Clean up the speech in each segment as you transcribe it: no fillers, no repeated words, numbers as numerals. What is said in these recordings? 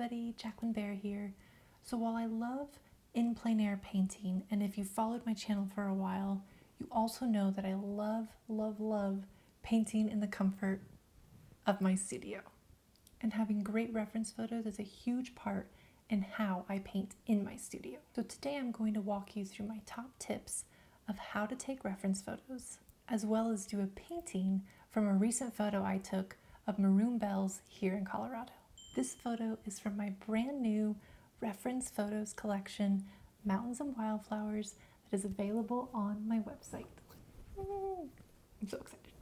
everybody, Jacqueline Bear here. So while I love in plein air painting, and if you've followed my channel for a while, you also know that I love painting in the comfort of my studio. And having great reference photos is a huge part in how I paint in my studio. So today I'm going to walk you through my top tips of how to take reference photos, as well as do a painting from a recent photo I took of maroon bells here in Colorado. This photo is from my brand new reference photos collection, Mountains and Wildflowers, that is available on my website. I'm so excited.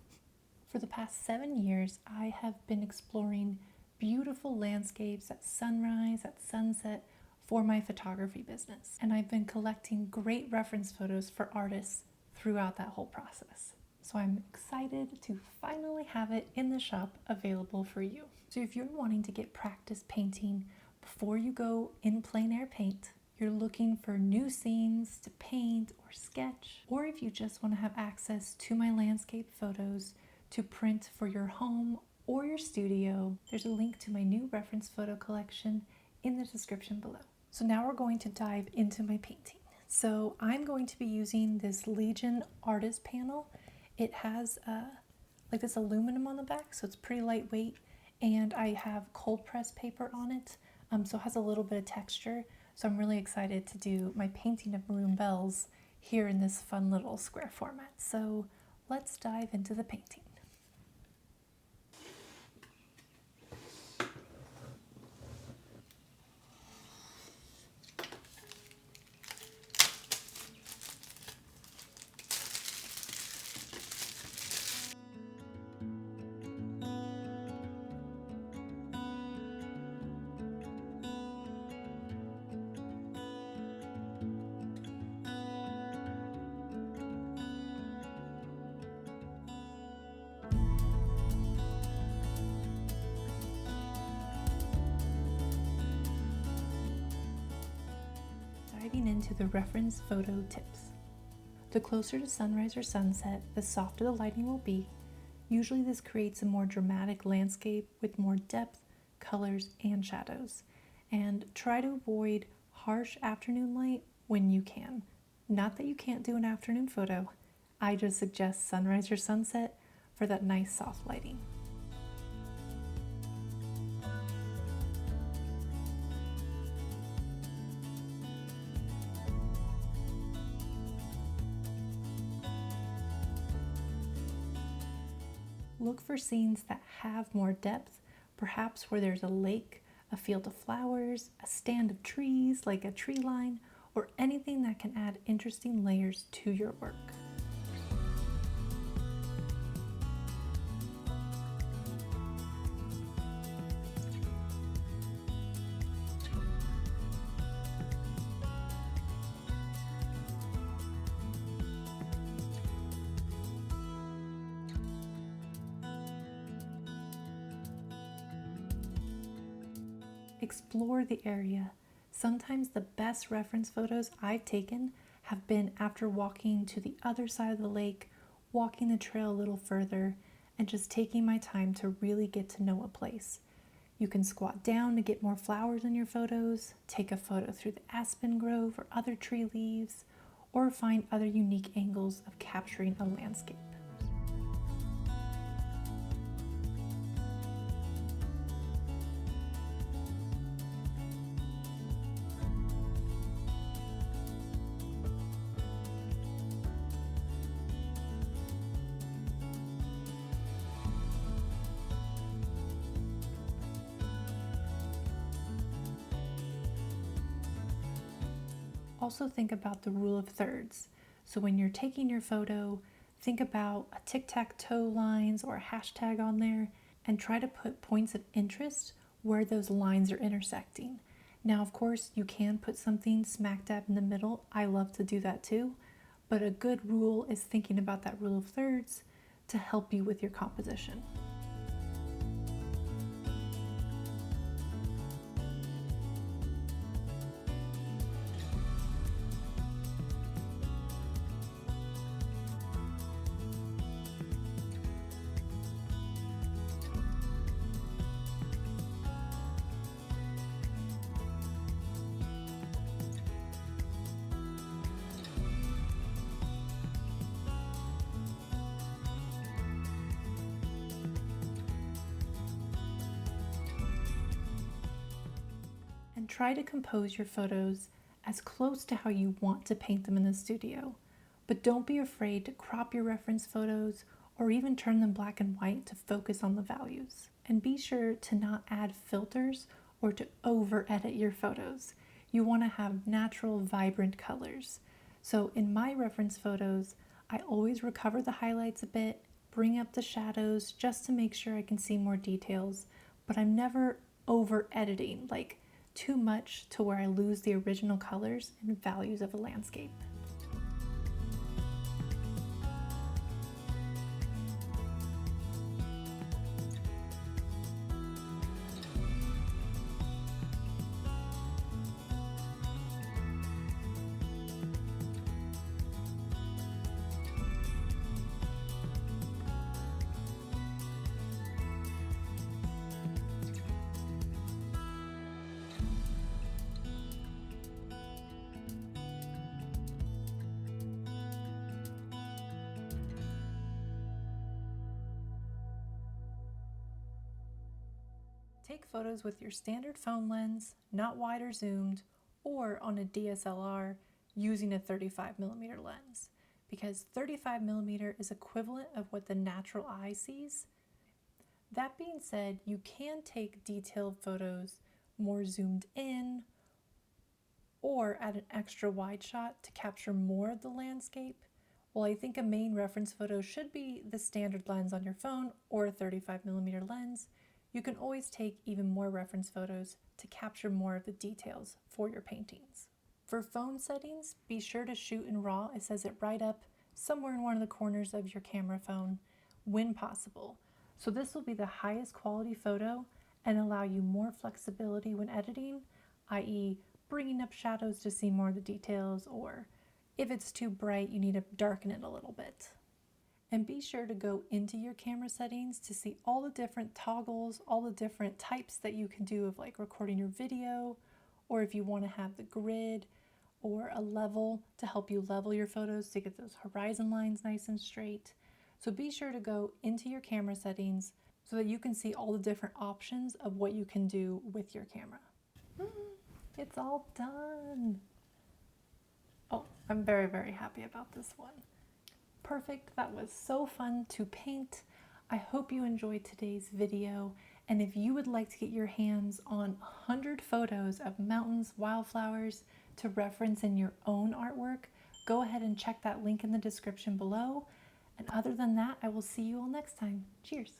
For the past 7 years, I have been exploring beautiful landscapes at sunrise, at sunset, for my photography business. And I've been collecting great reference photos for artists throughout that whole process. So I'm excited to finally have it in the shop available for you. So if you're wanting to get practice painting before you go in plein air paint, you're looking for new scenes to paint or sketch, or if you just want to have access to my landscape photos to print for your home or your studio, there's a link to my new reference photo collection in the description below. So now we're going to dive into my painting. So I'm going to be using this Legion artist panel. It has like this aluminum on the back, so it's pretty lightweight, and I have cold press paper on it, so it has a little bit of texture. So I'm really excited to do my painting of maroon bells here in this fun little square format. So let's dive into the painting. Diving into the reference photo tips. The closer to sunrise or sunset, the softer the lighting will be. Usually this creates a more dramatic landscape with more depth, colors, and shadows. And try to avoid harsh afternoon light when you can. Not that you can't do an afternoon photo, I just suggest sunrise or sunset for that nice soft lighting. Look for scenes that have more depth, perhaps where there's a lake, a field of flowers, a stand of trees like a tree line, or anything that can add interesting layers to your work. Explore the area. Sometimes the best reference photos I've taken have been after walking to the other side of the lake, walking the trail a little further, and just taking my time to really get to know a place. You can squat down to get more flowers in your photos, take a photo through the aspen grove or other tree leaves, or find other unique angles of capturing a landscape. Also think about the rule of thirds. So when you're taking your photo, think about a tic-tac-toe lines or a hashtag on there and try to put points of interest where those lines are intersecting. Now, of course, you can put something smack dab in the middle. I love to do that too. But a good rule is thinking about that rule of thirds to help you with your composition. try to compose your photos as close to how you want to paint them in the studio, but don't be afraid to crop your reference photos or even turn them black and white to focus on the values. And be sure to not add filters or to over edit your photos. You want to have natural, vibrant colors. So in my reference photos, I always recover the highlights a bit, bring up the shadows just to make sure I can see more details, but I'm never over editing, like too much to where I lose the original colors and values of a landscape. Take photos with your standard phone lens, not wide or zoomed, or on a DSLR using a 35mm lens, because 35mm is equivalent of what the natural eye sees. That being said, you can take detailed photos more zoomed in or at an extra wide shot to capture more of the landscape. Well, I think a main reference photo should be the standard lens on your phone or a 35mm lens. You can always take even more reference photos to capture more of the details for your paintings. For phone settings, be sure to shoot in RAW. It says it right up somewhere in one of the corners of your camera phone when possible. So this will be the highest quality photo and allow you more flexibility when editing, i.e. bringing up shadows to see more of the details, or if it's too bright, you need to darken it a little bit. And be sure to go into your camera settings to see all the different toggles, all the different types that you can do of like recording your video, or if you want to have the grid or a level to help you level your photos to get those horizon lines nice and straight. So be sure to go into your camera settings so that you can see all the different options of what you can do with your camera. It's all done. Oh, I'm very, very happy about this one. Perfect. That was so fun to paint. I hope you enjoyed today's video, and if you would like to get your hands on 100 photos of mountains, wildflowers to reference in your own artwork, go ahead and check that link in the description below. And other than that, I will see you all next time. Cheers.